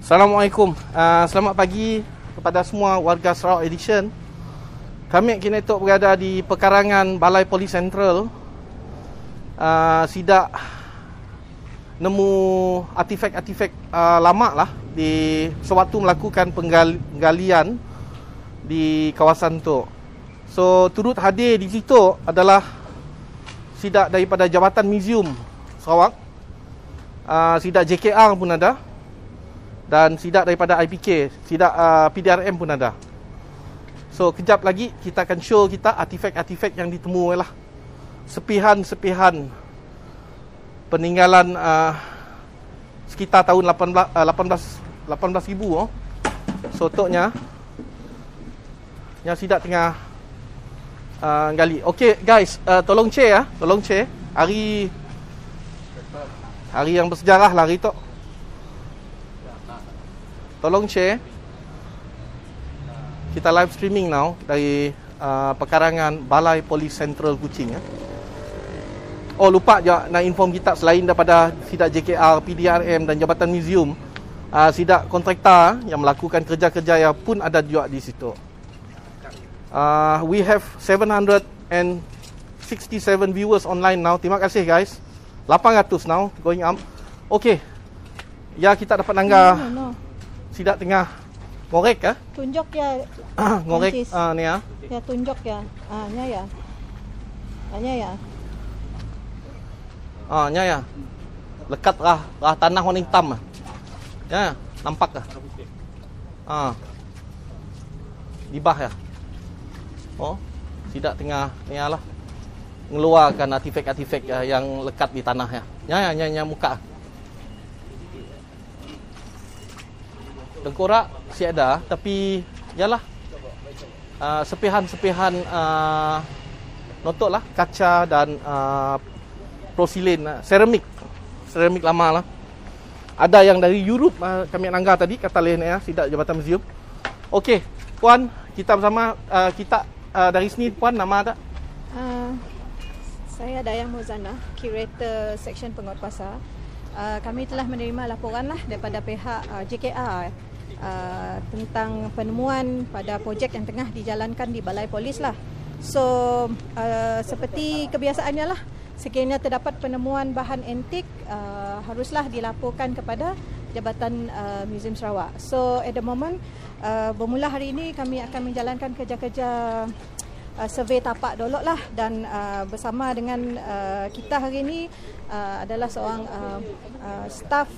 Assalamualaikum. Selamat pagi kepada semua warga Sarawak Edition. Kami kini tu berada di pekarangan Balai Polis Sentral. Sidak nemu artifak-artifak lama lah di sewaktu melakukan penggalian di kawasan tu. So turut hadir di situ adalah sidak daripada Jabatan Museum Sarawak, sidak JKR pun ada, dan sidak daripada IPK, sidak PDRM pun ada. So kejap lagi kita akan show kita artifak-artifak yang ditemu lah. Sepihan-sepihan peninggalan sekitar tahun 18,000 oh. So toknya yang sidak tengah gali. Okay guys, tolong share ya, tolong share. Hari yang bersejarah lah hari tu. Tolong share. Kita live streaming now dari pekarangan Balai Polis Sentral Kuching ya. Oh lupa je nak inform kita, selain daripada sidak JKR, PDRM dan Jabatan Museum, sidak kontraktor yang melakukan kerja-kerja yang pun ada juga di situ. We have 767 viewers online now. Terima kasih guys. 800 now going up. Okay. Ya kita dapat nangga. Sidak tengah ngorek kah? Tunjuk ya. Ngorek ni ya. Ya tunjuk ya. Nya ya. Nya ya. Nya ya. Lekat lah tanah warna hitam ah. Ya, nampak kah? Dibah ya. Oh, sidak tengah ni lah ngeluarkan artifak-artifak yang lekat di tanah ya. Nya muka. Tengkorak si ada, tapi yalah sepihan-sepihan notok lah, kaca dan porselin, seramik lama lah. Ada yang dari Europe kami nangga tadi kata lain ya, sidak Jabatan Museum. Okey, puan, kita bersama kita dari sini puan nama ada? Saya Dayang Muzana, Curator Seksyen Penguat Kuasa. Kami telah menerima laporan lah daripada pihak JKR tentang penemuan pada projek yang tengah dijalankan di Balai Polis lah. So seperti kebiasaannya lah, sekiranya terdapat penemuan bahan antik, haruslah dilaporkan kepada Jabatan Museum Sarawak. So at the moment, bermula hari ini kami akan menjalankan kerja-kerja survey tapak dolok lah, dan bersama dengan kita hari ini adalah seorang staf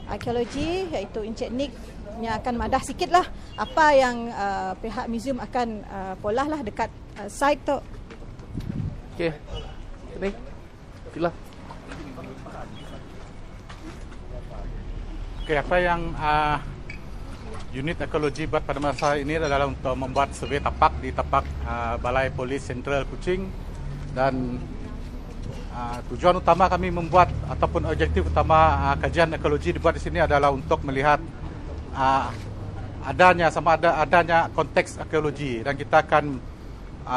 arkeologi iaitu Encik Nick yang akan madah sikit lah apa yang pihak museum akan polah lah dekat site tu. Okey. Ni. Sila. Okey, apa yang unit ekologi buat pada masa ini adalah untuk membuat survey tapak di tapak Balai Polis Sentral Kuching, dan tujuan utama kami membuat ataupun objektif utama kajian ekologi dibuat di sini adalah untuk melihat adanya konteks arkeologi, dan kita akan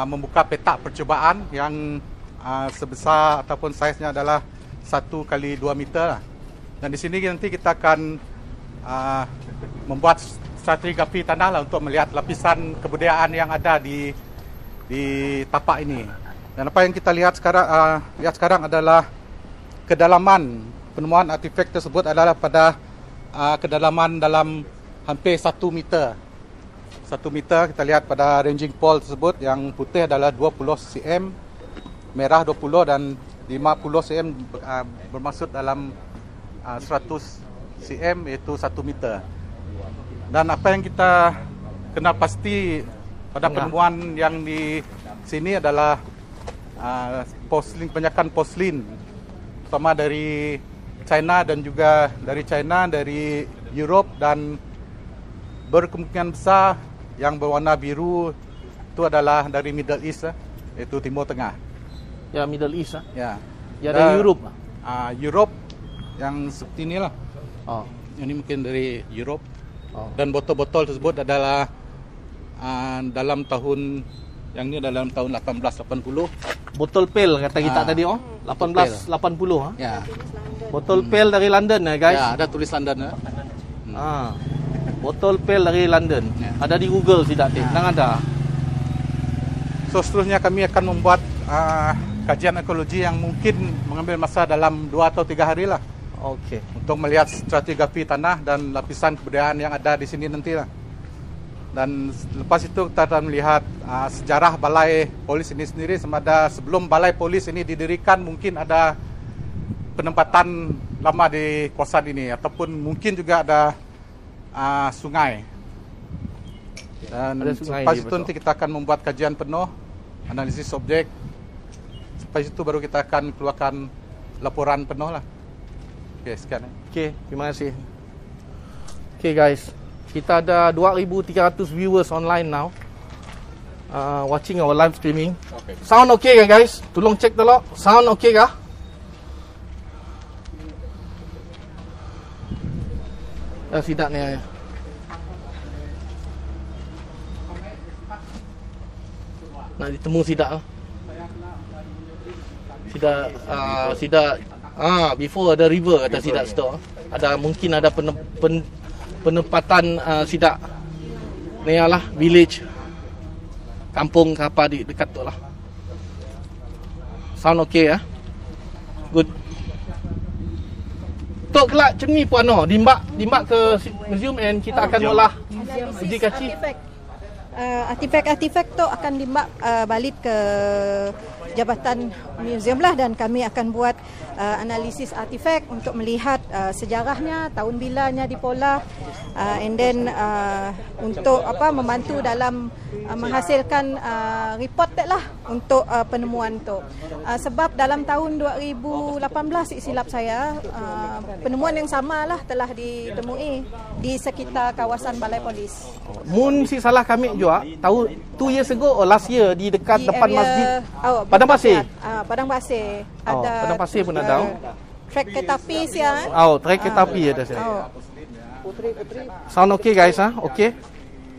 membuka peta percubaan yang sebesar ataupun saiznya adalah 1x2 meter. Dan di sini nanti kita akan membuat stratigrafi tanah lah untuk melihat lapisan kebudayaan yang ada di tapak ini. Dan apa yang kita lihat sekarang adalah kedalaman penemuan artifak tersebut adalah pada kedalaman dalam hampir 1 meter. 1 meter kita lihat pada ranging pole tersebut, yang putih adalah 20 cm, merah 20 dan 50 cm bermaksud dalam 100 cm iaitu 1 meter. Dan apa yang kita kenal pasti pada penemuan yang di sini adalah porselin, kebanyakan porselin, terutama dari China dan juga dari Europe, dan berkemungkinan besar yang berwarna biru itu adalah dari Middle East, iaitu Timur Tengah. Ya, Middle East Ya. Ya, dari Europe. Europe yang seperti inilah. Oh. Ini mungkin dari Europe. Dan botol-botol tersebut adalah dalam tahun yang ini dalam tahun 1880. Botol pil kata kita tadi 1880 Ya. Botol pil dari London guys. Ya, ada tulis London. Botol pel dari London. Ada di Google tidak, Tik? Nang ada. So seterusnya kami akan membuat kajian ekologi yang mungkin mengambil masa dalam 2 atau 3 hari lah. Okey. Untuk melihat stratigrafi tanah dan lapisan kebudayaan yang ada di sini nanti lah. Dan lepas itu kita akan melihat sejarah balai polis ini sendiri, sama ada sebelum balai polis ini didirikan mungkin ada penempatan lama di kawasan ini, ataupun mungkin juga ada sungai. Dan lepas itu nanti kita akan membuat kajian penuh, analisis objek. Lepas itu baru kita akan keluarkan laporan penuh lah. Okey, sekian. Okey, terima kasih. Okey guys, kita ada 2,300 viewers online now, watching our live streaming. Okay. Sound okay kan guys? Tolong cek dulu. Sound okay kah? Sidak ni. Nak ditemu sidak. Sidak before ada river kata sidak store. Ada mungkin ada penempatan sidak ni lah village, kampung ke apa di dekat tu lah. Sound okay ya? Good. Tok kelak macam ni puan dimbak ke museum and kita akan olah uji kaci. Artifak-artifak tu akan dimbak balik ke Jabatan Museum lah, dan kami akan buat analisis artifak untuk melihat sejarahnya, tahun bilanya dipola, and then untuk membantu dalam menghasilkan report lah untuk penemuan tu. Sebab dalam tahun 2018 silap saya, penemuan yang sama lah telah ditemui di sekitar kawasan balai polis. Mun si salah kami juga tahu 2 years ago or last year di dekat Di depan area, masjid Padang Pasir. Padang Pasir. Ada Padang Pasir pun ada. Trek kereta api sia. Trek kereta api ada saya. Sound okay guys okay.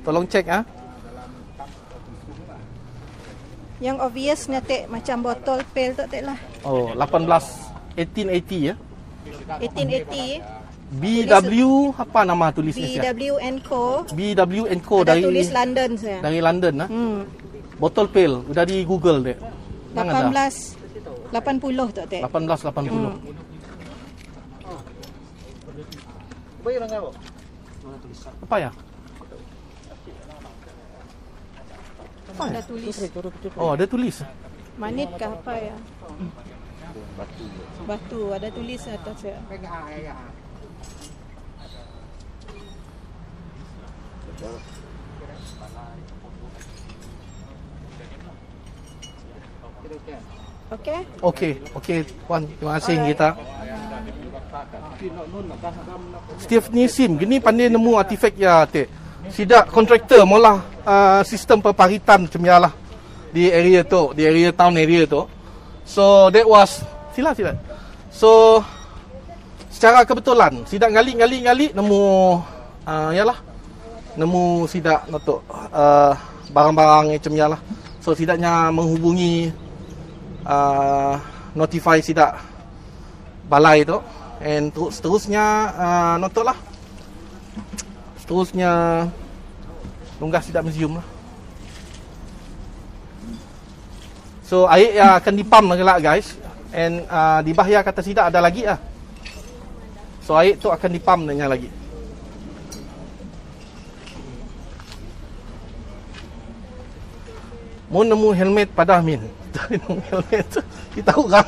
Tolong cek Yang obvious tek macam botol pel tu tek lah. 1880 ya. 1880. BW apa nama tulisnya? BW & Co. BW & Co Ada dari tulis London saya. Dari London Botol pel udah di Google dek. 1880 tu tek. 1880. Apa ya? Ada tulis. Ada tulis. Manit ke apa ya? Batu. Ada tulis atas ya. Okey puan, terima kasih kita. Steve Nisim gini pandai nemu artifak ya tek. Sidak kontraktor mula sistem perparitan macam lah di area tu, di area town area tu. So that was sila. So secara kebetulan sidak gali nemu nemu sidak untuk barang-barang macam lah. So sidaknya menghubungi notify sidak balai tu, and seterusnya notok lah. Seterusnya lunggah sidak museum lah. So air akan dipam lah guys, and di bahaya kata sidak ada lagi lah. So air tu akan dipam dengan lagi. Mau nemu helmet pada Min. Nemu helmet tu kita orang.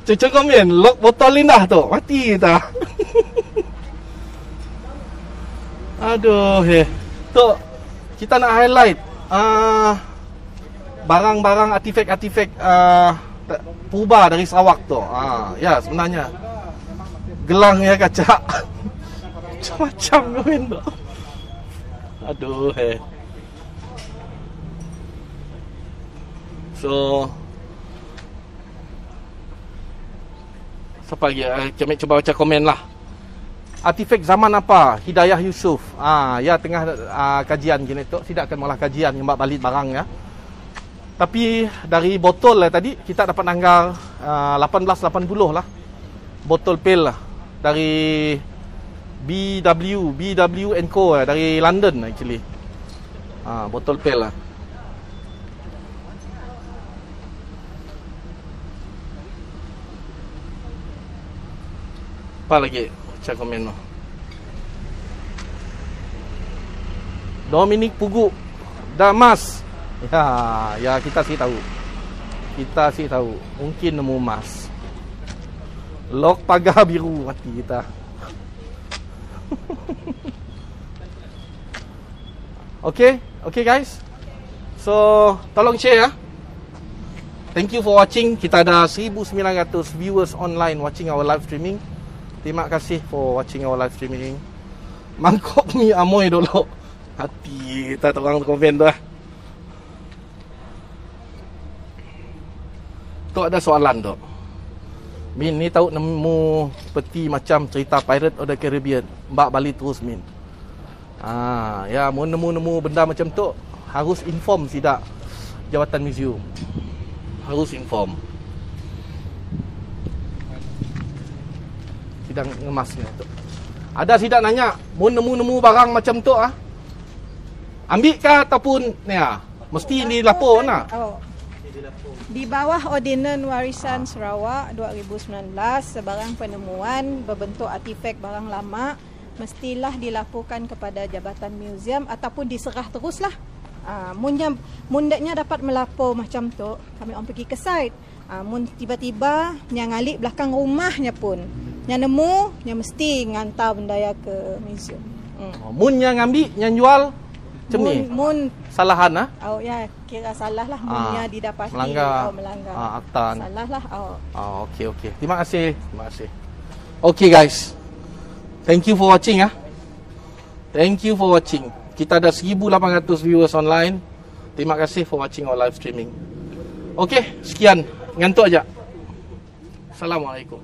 Cucuk kau Min, lock botol indah tu. Mati kita. Aduh, tu kita nak highlight barang-barang artifak-artifak purba dari Sarawak tu. Ya sebenarnya gelang ya kaca. Macam-macam kau Min tu. Aduh, So siapa lagi? Kami cuba baca komen lah. Artifak zaman apa? Hidayah Yusof. Ya tengah kajian gini tu. Tidak akan malah kajian yang balik barang ya. Tapi dari botol tadi kita dapat nanggar 1880 lah. Botol pel lah. Dari BW & Co dari London actually. Botol pel lah. Apa lagi? Baca komen tu. Dominic Pugu Damas. Ya kita sih tahu. Mungkin nemu emas. Lok pagar biru mati kita. Okay guys. So tolong share ya. Thank you for watching. Kita ada 1900 viewers online watching our live streaming. Terima kasih for watching our live streaming. Mangkok ni amoy dulu. Hati kita orang komen tu lah. Tu ada soalan tu. Min ni tahu nemu peti macam cerita Pirate of the Caribbean. Mbak balik terus Min. Ya mau nemu benda macam tu harus inform sidak jawatan museum. Harus inform. Sidang ngemasnya tu. Ada sidak nanya, mau nemu barang macam tu ambil kah ataupun ni mesti dilapor nak. Di bawah Ordinan Warisan Sarawak 2019, sebarang penemuan berbentuk artifak barang lama mestilah dilaporkan kepada Jabatan Museum ataupun diserah teruslah. Mundaknya dapat melapor macam tu, kami orang pergi ke site. Mun tiba-tiba yang ngalik belakang rumahnya pun, yang nemu, yang mesti ngantar benda ke museum. Mun yang ambil, yang jual macam ni. Mun salahan ya kira salah lah. Munnya didapati melanggar akta. Salah lah. Okey. Terima kasih. Okay guys. Thank you for watching Kita ada 1800 viewers online. Terima kasih for watching our live streaming. Okay, sekian. Ngantuk aja. Assalamualaikum.